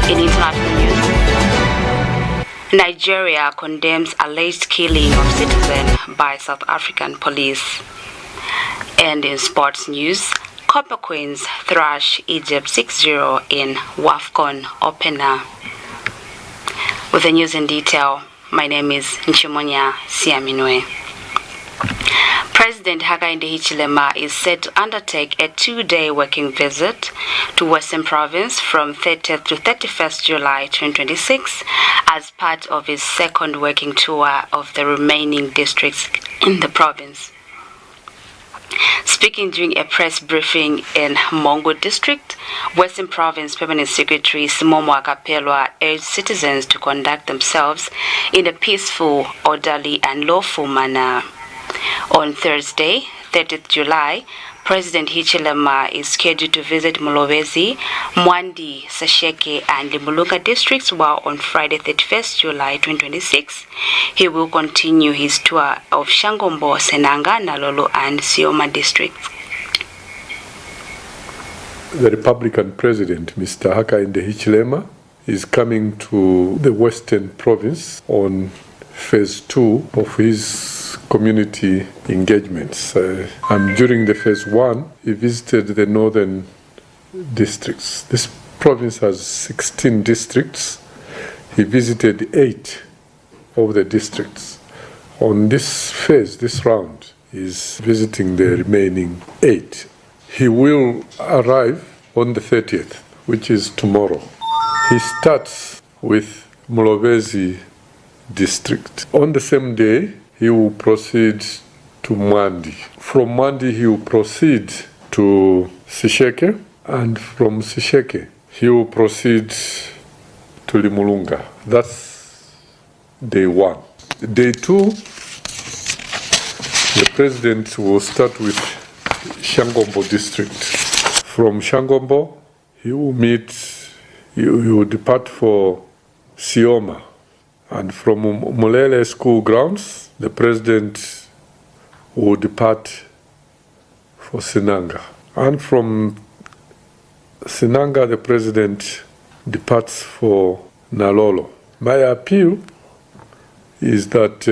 In international news, Nigeria condemns alleged killing of citizen by South African police. And in sports news, Copper Queens thrash Egypt 6-0 in WAFCON opener. With the news in detail, my name is Nchimonia Siaminwe. President HICHILEMA is set to undertake a 2-day working visit to Western Province from 30th to 31st July 2026 as part of his second working tour of the remaining districts in the province. Speaking during a press briefing in MONGU district, Western Province Permanent Secretary Simomo Akapelwa urged citizens to conduct themselves in a peaceful, orderly and lawful manner. On Thursday, 30th July, President HICHILEMA is scheduled to visit Mulobezi, Mwandi, Sesheke and Limulunga districts, while on Friday, 31st July 2026, he will continue his tour of Shangombo, Senanga, Nalolo and Sioma districts. The Republican President, Mr. HICHILEMA, is coming to the Western Province on phase 2 of his community engagements. And during the phase 1, he visited the northern districts. This province has 16 districts. He visited 8 of the districts. On this phase, this round, he's visiting the remaining 8. He will arrive on the 30th, which is tomorrow. He starts with Mulobezi district. On the same day, he will proceed to Mwandi. From Mwandi, he will proceed to Sesheke, and from Sesheke, he will proceed to Limulunga. That's day 1. Day 2, the president will start with Shangombo district. From Shangombo, he will depart for Sioma. And from Mulele school grounds, the president will depart for Senanga. And from Senanga, the president departs for Nalolo. My appeal is that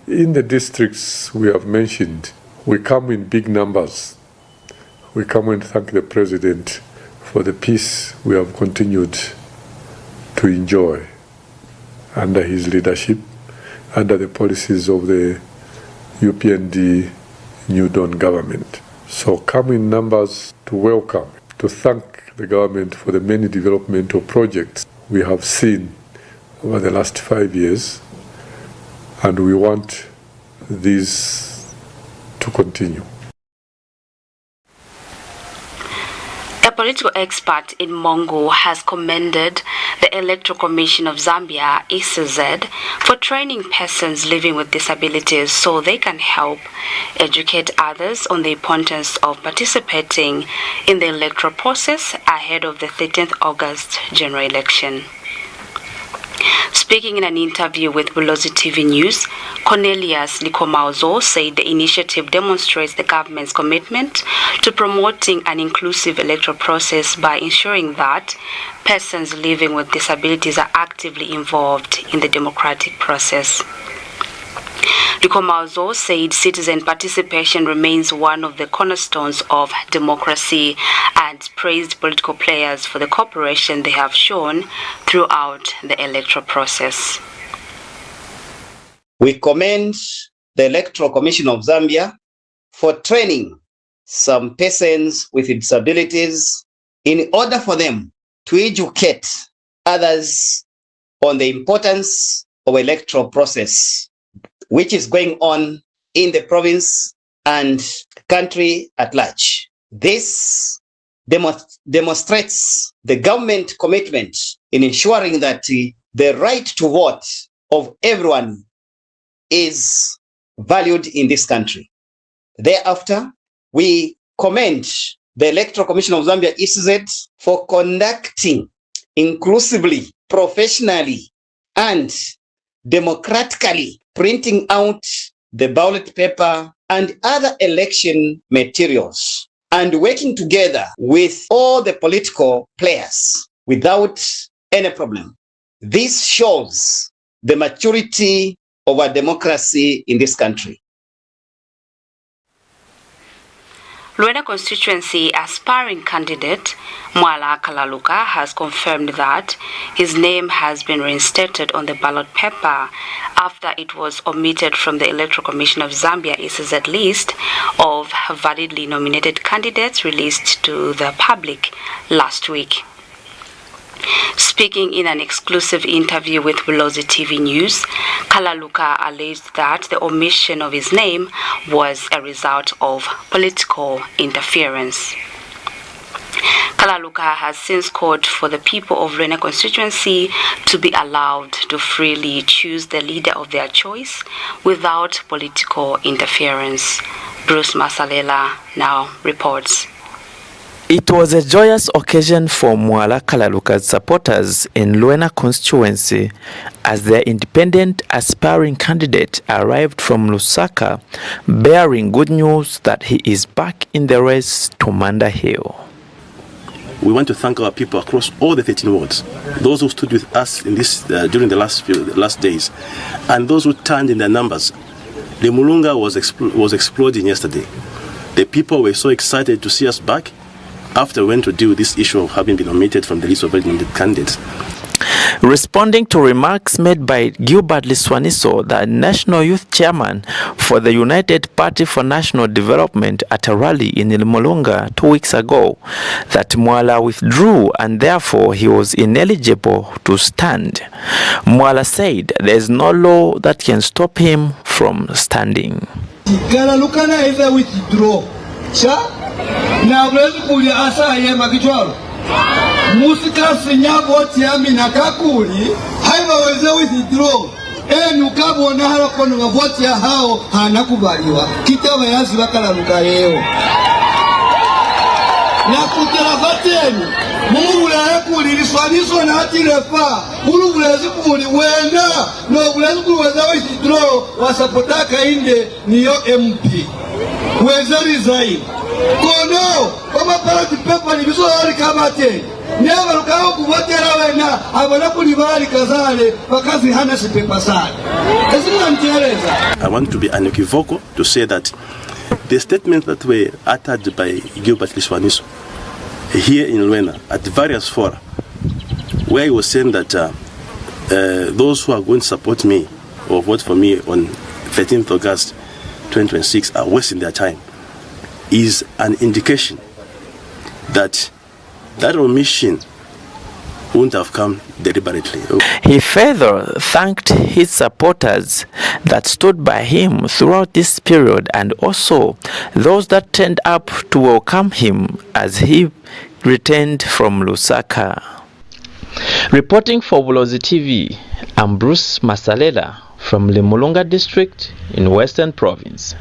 in the districts we have mentioned, we come in big numbers. We come and thank the president for the peace we have continued to enjoy under his leadership, under the policies of the UPND New Dawn government. So come in numbers to welcome, to thank the government for the many developmental projects we have seen over the last 5 years, and we want these to continue. A political expert in MONGU has commended the Electoral Commission of Zambia, ECZ, for training persons living with disabilities so they can help educate others on the importance of participating in the electoral process ahead of the 13th August general election. Speaking in an interview with Bulozi TV News, Cornelius Likomauzo said the initiative demonstrates the government's commitment to promoting an inclusive electoral process by ensuring that persons living with disabilities are actively involved in the democratic process. Likomauzo said citizen participation remains one of the cornerstones of democracy and praised political players for the cooperation they have shown throughout the electoral process. We commend the Electoral Commission of Zambia for training some persons with disabilities in order for them to educate others on the importance of electoral process, which is going on in the province and country at large. This demonstrates the government commitment in ensuring that the right to vote of everyone is valued in this country. Thereafter, we commend the Electoral Commission of Zambia, ECZ, for conducting inclusively, professionally, and democratically printing out the ballot paper and other election materials, and working together with all the political players without any problem. This shows the maturity of our democracy in this country. Luena constituency aspiring candidate MWALA KALALUKA has confirmed that his name has been reinstated on the ballot paper after it was omitted from the Electoral Commission of Zambia ECZ list of validly nominated candidates released to the public last week. Speaking in an exclusive interview with Bulozi TV News, KALALUKA alleged that the omission of his name was a result of political interference. KALALUKA has since called for the people of Luena constituency to be allowed to freely choose the leader of their choice without political interference. Bruce Masalela now reports. It was a joyous occasion for MWALA KALALUKA's supporters in Luena constituency as their independent aspiring candidate arrived from Lusaka bearing good news that he is back in the race to Manda Hill. We want to thank our people across all the 13 wards, those who stood with us in this during the last days, and those who turned in their numbers. The Mulunga was exploding yesterday. The people were so excited to see us back after we went to deal with this issue of having been omitted from the list of nominated candidates. Responding to remarks made by Gilbert Liswaniso, the National Youth Chairman for the United Party for National Development at a rally in Mulunga 2 weeks ago, that MWALA withdrew and therefore he was ineligible to stand. MWALA said there is no law that can stop him from standing. KALALUKA either withdraw. Na uwezi kuliasa yema kichwalo musika sinyago tiami na kakuli haiba weze withdraw nukabo na harako nga voti ya hao hanakubaliwa kitawa yazi KALALUKA leo na kutarafateni mungula ekuli liswaniso na hatirefa ulugulezi kuli wenda no ulezi kuli weza withdraw wasapotaka inde niyo MP weza resign kono kama ballot paper ni bizori kamate never lukao kuwatera wena abona kulibali kazale bakazi hana sipepa sana ezina ntereza. I want to be unequivocal to say that the statements that were uttered by Gilbert Liswaniso here in Luena at various fora, where he was saying that those who are going to support me or vote for me on 13th August 2026 are wasting their time, is an indication that that omission wouldn't have come deliberately. He further thanked his supporters that stood by him throughout this period and also those that turned up to welcome him as he returned from Lusaka. Reporting for Bulozi TV, I'm Bruce Masalela from Mulunga district in Western Province.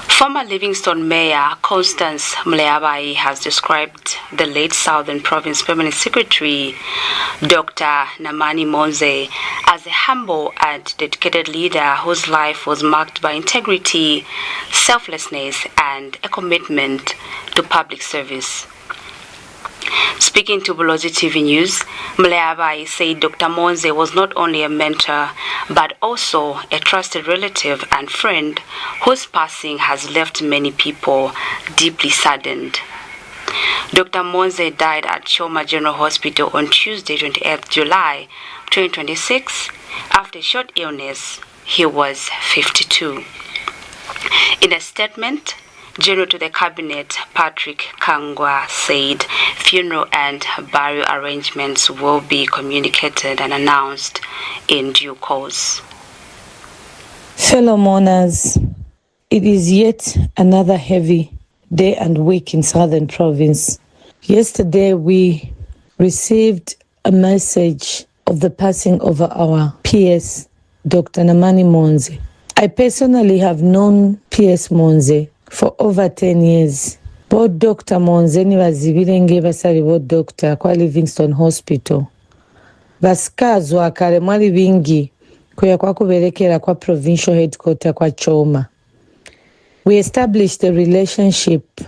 Former Livingstone Mayor Constance Mleabai has described the late Southern Province Permanent Secretary, Dr. Namani Monze, as a humble and dedicated leader whose life was marked by integrity, selflessness, and a commitment to public service. Speaking to Bulozi TV News, Mleabai said Dr. Monze was not only a mentor, but also a trusted relative and friend whose passing has left many people deeply saddened. Dr. Monze died at Choma General Hospital on Tuesday, 28th July 2026. After a short illness, he was 52. In a statement, General to the Cabinet Patrick Kangwa said funeral and burial arrangements will be communicated and announced in due course. Fellow mourners, it is yet another heavy day and week in Southern Province. Yesterday we received a message of the passing of our PS, Dr. Namani Monze. I personally have known PS Monze for over 10 years. Both Dr. Monze ni bazibirenge basali bo Dr. kwa Livingstone Hospital. Basikazwa kare mwali bingi kuya kwa kuberekera kwa provincial headquarter kwa Choma. We established a relationship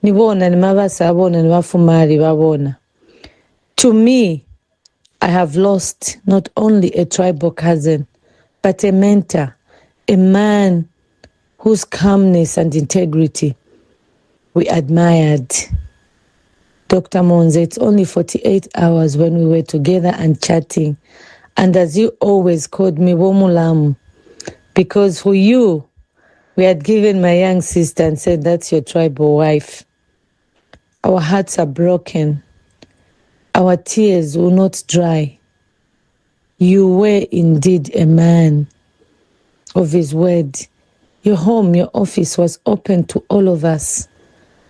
nibona nimabasabona nibafumali babona. To me, I have lost not only a tribal cousin, but a mentor, a man whose calmness and integrity we admired. Dr. Monze, it's only 48 hours when we were together and chatting. And as you always called me Womulamu, because for you, we had given my young sister and said, that's your tribal wife. Our hearts are broken. Our tears will not dry. You were indeed a man of his word. Your home, your office was open to all of us,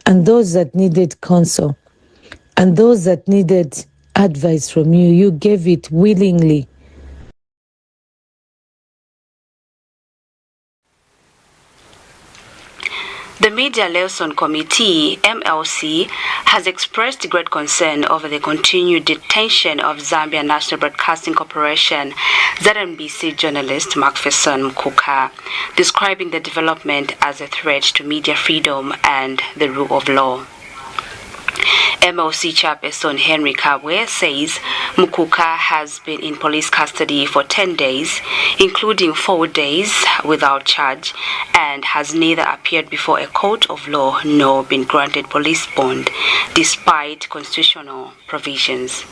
and those that needed counsel, and those that needed advice from you, you gave it willingly. The Media Liaison Committee, MLC, has expressed great concern over the continued detention of Zambia National Broadcasting Corporation ZNBC journalist Macpherson Mkuka, describing the development as a threat to media freedom and the rule of law. MLC chairperson Henry Kabwe says Mkuka has been in police custody for 10 days, including 4 days without charge, and has neither appeared before a court of law nor been granted police bond, despite constitutional provisions.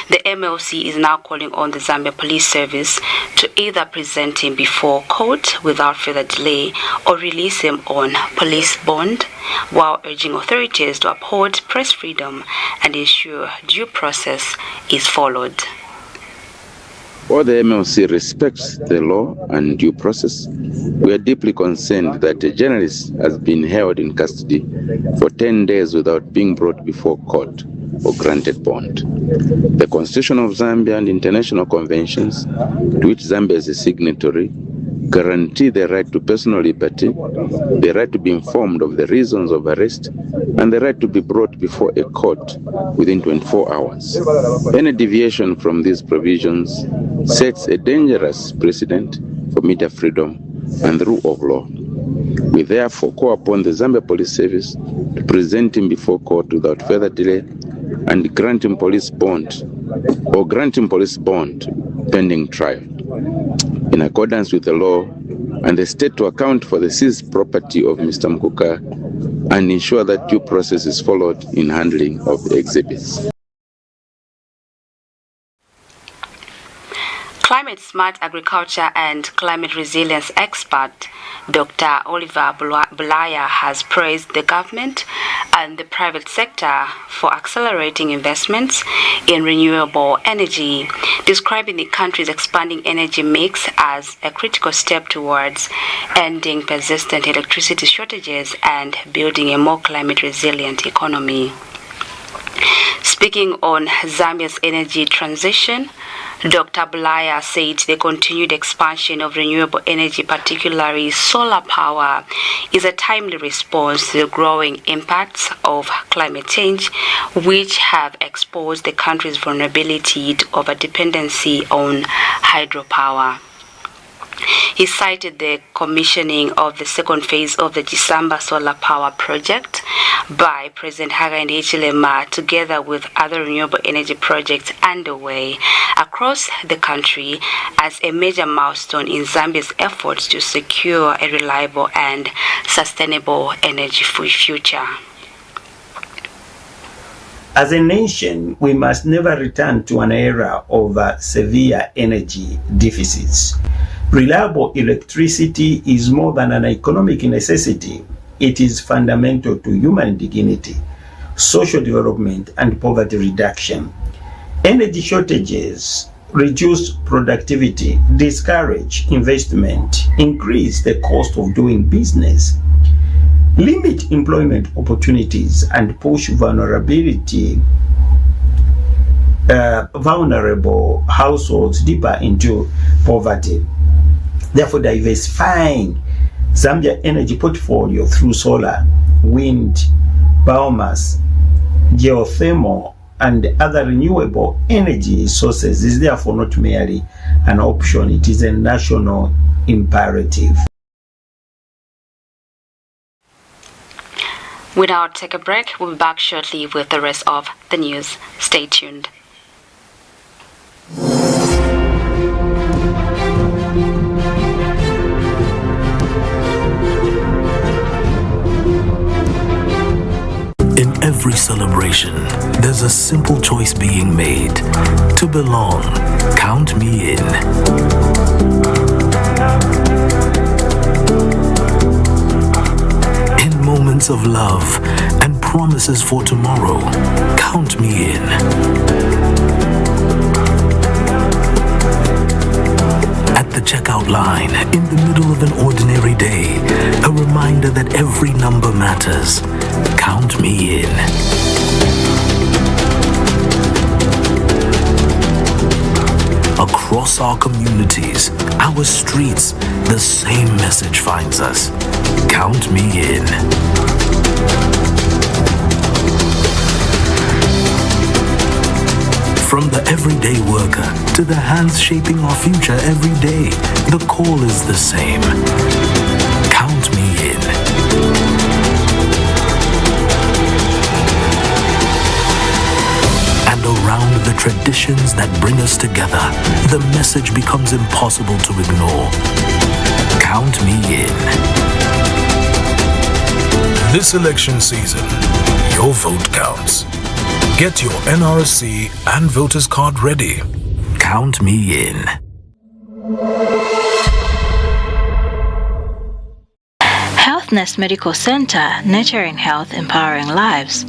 The MLC is now calling on the Zambia Police Service to either present him before court without further delay or release him on police bond, while urging authorities to uphold press freedom and ensure due process is followed. While the MLC respects the law and due process, we are deeply concerned that a journalist has been held in custody for 10 days without being brought before court or granted bond. The Constitution of Zambia and international conventions to which Zambia is a signatory guarantee the right to personal liberty, the right to be informed of the reasons of arrest, and the right to be brought before a court within 24 hours. Any deviation from these provisions sets a dangerous precedent for media freedom and the rule of law. We therefore call upon the Zambia Police Service to present him before court without further delay and grant him police bond pending trial, in accordance with the law, and the state to account for the seized property of Mr. Mkuka and ensure that due process is followed in handling of the exhibits. Climate smart agriculture and climate resilience expert Dr. Oliver Bulaya has praised the government and the private sector for accelerating investments in renewable energy, describing the country's expanding energy mix as a critical step towards ending persistent electricity shortages and building a more climate resilient economy. Speaking on Zambia's energy transition, Dr. Bulaya said the continued expansion of renewable energy, particularly solar power, is a timely response to the growing impacts of climate change, which have exposed the country's vulnerability to overdependency on hydropower. He cited the commissioning of the second phase of the Disamba solar power project by President Hakainde HICHILEMA, together with other renewable energy projects underway across the country, as a major milestone in Zambia's efforts to secure a reliable and sustainable energy future. As a nation, we must never return to an era of severe energy deficits. Reliable electricity is more than an economic necessity. It is fundamental to human dignity, social development, and poverty reduction. Energy shortages reduce productivity, discourage investment, increase the cost of doing business, limit employment opportunities, and push vulnerable households deeper into poverty. Therefore, diversifying Zambia energy portfolio through solar, wind, biomass, geothermal, and other renewable energy sources is therefore not merely an option, it is a national imperative. We now take a break. We'll be back shortly with the rest of the news. Stay tuned. In every celebration, there's a simple choice being made. To belong, count me in. In moments of love and promises for tomorrow, count me in. At the checkout line, in the middle of an ordinary day, a reminder that every number matters. Count me in. Across our communities, our streets, the same message finds us. Count me in. From the everyday worker to the hands shaping our future every day, the call is the same. Count me in. And around the traditions that bring us together, the message becomes impossible to ignore. Count me in. This election season, your vote counts. Get your NRSC and voter's card ready. Count me in. HealthNest Medical Center, nurturing health, empowering lives.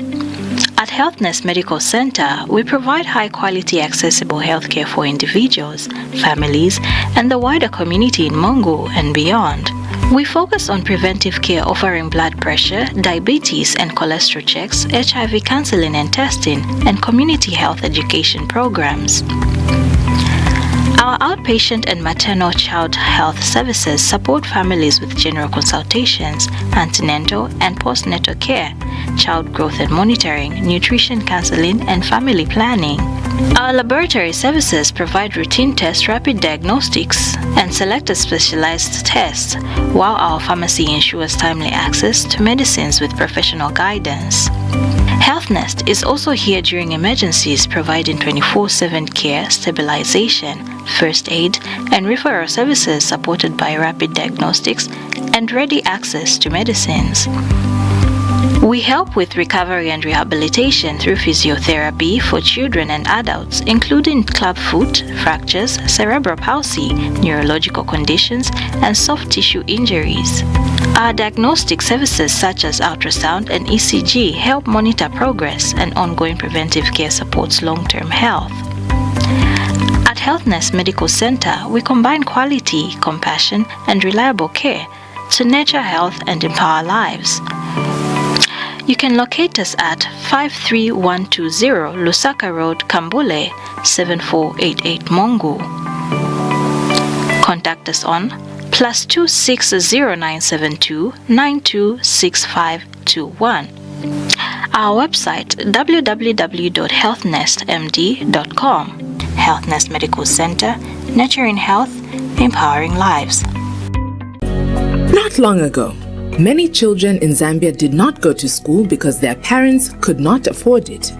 At HealthNest Medical Center, we provide high-quality, accessible healthcare for individuals, families, and the wider community in MONGU and beyond. We focus on preventive care, offering blood pressure, diabetes and cholesterol checks, HIV counseling and testing, and community health education programs. Our outpatient and maternal child health services support families with general consultations, antenatal and postnatal care, child growth and monitoring, nutrition counseling, and family planning. Our laboratory services provide routine tests, rapid diagnostics, and selected specialized tests, while our pharmacy ensures timely access to medicines with professional guidance. HealthNest is also here during emergencies, providing 24/7 care, stabilization, first aid, and referral services supported by rapid diagnostics and ready access to medicines. We help with recovery and rehabilitation through physiotherapy for children and adults, including clubfoot, fractures, cerebral palsy, neurological conditions, and soft tissue injuries. Our diagnostic services such as ultrasound and ECG help monitor progress, and ongoing preventive care supports long-term health. At HealthNest Medical Center, we combine quality, compassion, and reliable care to nurture health and empower lives. You can locate us at 53120 Lusaka Road, Kambule, 7488 MONGU. Contact us on +260 926521. Our website www.healthnestmd.com. HealthNest Medical Center, nurturing health, empowering lives. Not long ago, many children in Zambia did not go to school because their parents could not afford it.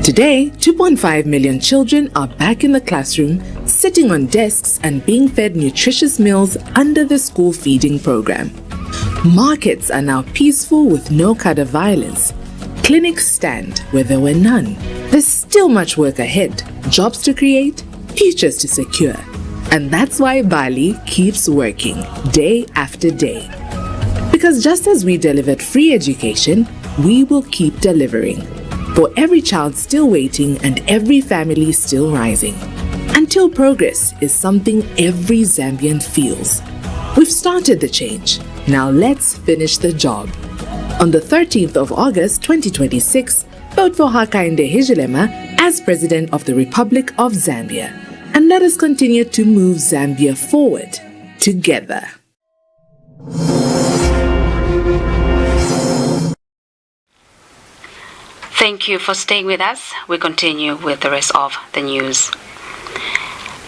Today, 2.5 million children are back in the classroom, sitting on desks and being fed nutritious meals under the school feeding program. Markets are now peaceful with no kind of violence. Clinics stand where there were none. There's still much work ahead, jobs to create, futures to secure. And that's why Bali keeps working day after day. Because just as we delivered free education, we will keep delivering. For every child still waiting and every family still rising. Until progress is something every Zambian feels. We've started the change. Now let's finish the job. On the 13th of August 2026, vote for HICHILEMA as President of the Republic of Zambia. And let us continue to move Zambia forward together. Thank you for staying with us. We continue with the rest of the news.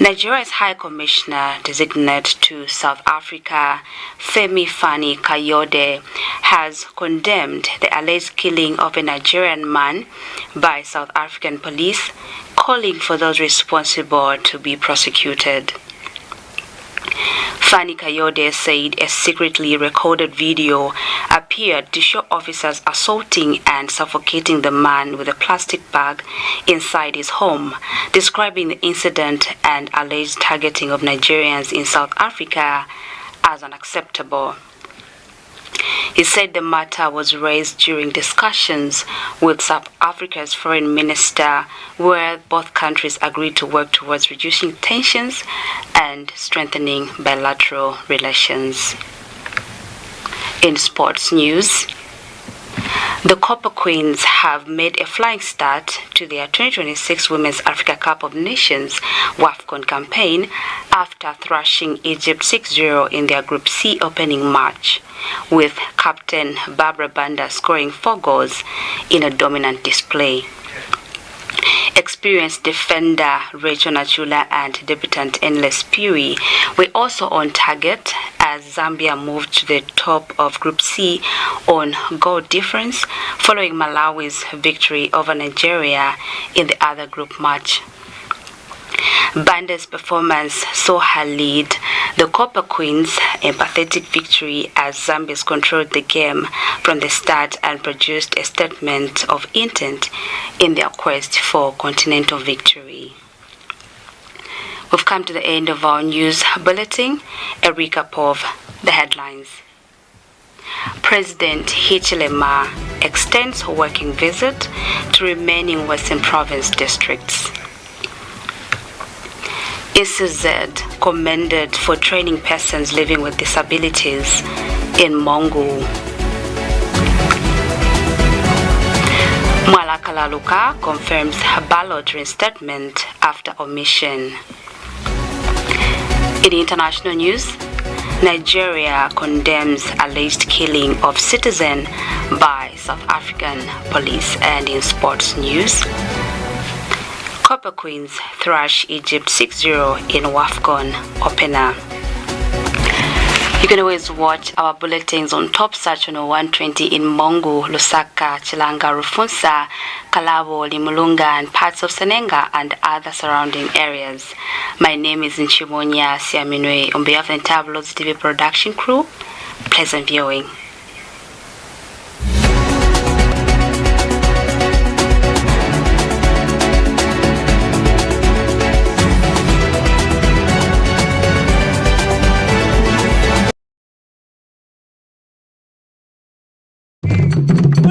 Nigeria's High Commissioner designate to South Africa, Femi Fani Kayode, has condemned the alleged killing of a Nigerian man by South African police, calling for those responsible to be prosecuted. Fani Kayode said a secretly recorded video appeared to show officers assaulting and suffocating the man with a plastic bag inside his home, describing the incident and alleged targeting of Nigerians in South Africa as unacceptable. He said the matter was raised during discussions with South Africa's foreign minister, where both countries agreed to work towards reducing tensions and strengthening bilateral relations. In sports news, the Copper Queens have made a flying start to their 2026 Women's Africa Cup of Nations WAFCON campaign after thrashing Egypt 6-0 in their Group C opening match, with captain Barbara Banda scoring 4 goals in a dominant display. Experienced defender Rachel Nachula and debutant Endless Piri were also on target as Zambia moved to the top of Group C on goal difference following Malawi's victory over Nigeria in the other group match. Banda's performance saw her lead the Copper Queens a pathetic victory as Zambians controlled the game from the start and produced a statement of intent in their quest for continental victory. We've come to the end of our news bulletin. A recap of the headlines. President HICHILEMA extends her working visit to remaining Western Province districts. ECZ commended for training persons living with disabilities in MONGU. MWALA KALALUKA confirms ballot reinstatement after omission. In international news, Nigeria condemns alleged killing of citizen by South African police. And in sports news, Copper Queens thrash Egypt 6-0 in WAFCON opener. You can always watch our bulletins on TopStar channel 120 in Mongu, Lusaka, Chilanga, Rufunsa, Kalabo, Limulunga, and parts of Senenga and other surrounding areas. My name is Nchimonia Siaminwe. On behalf of the entire Bulozi TV production crew, pleasant viewing.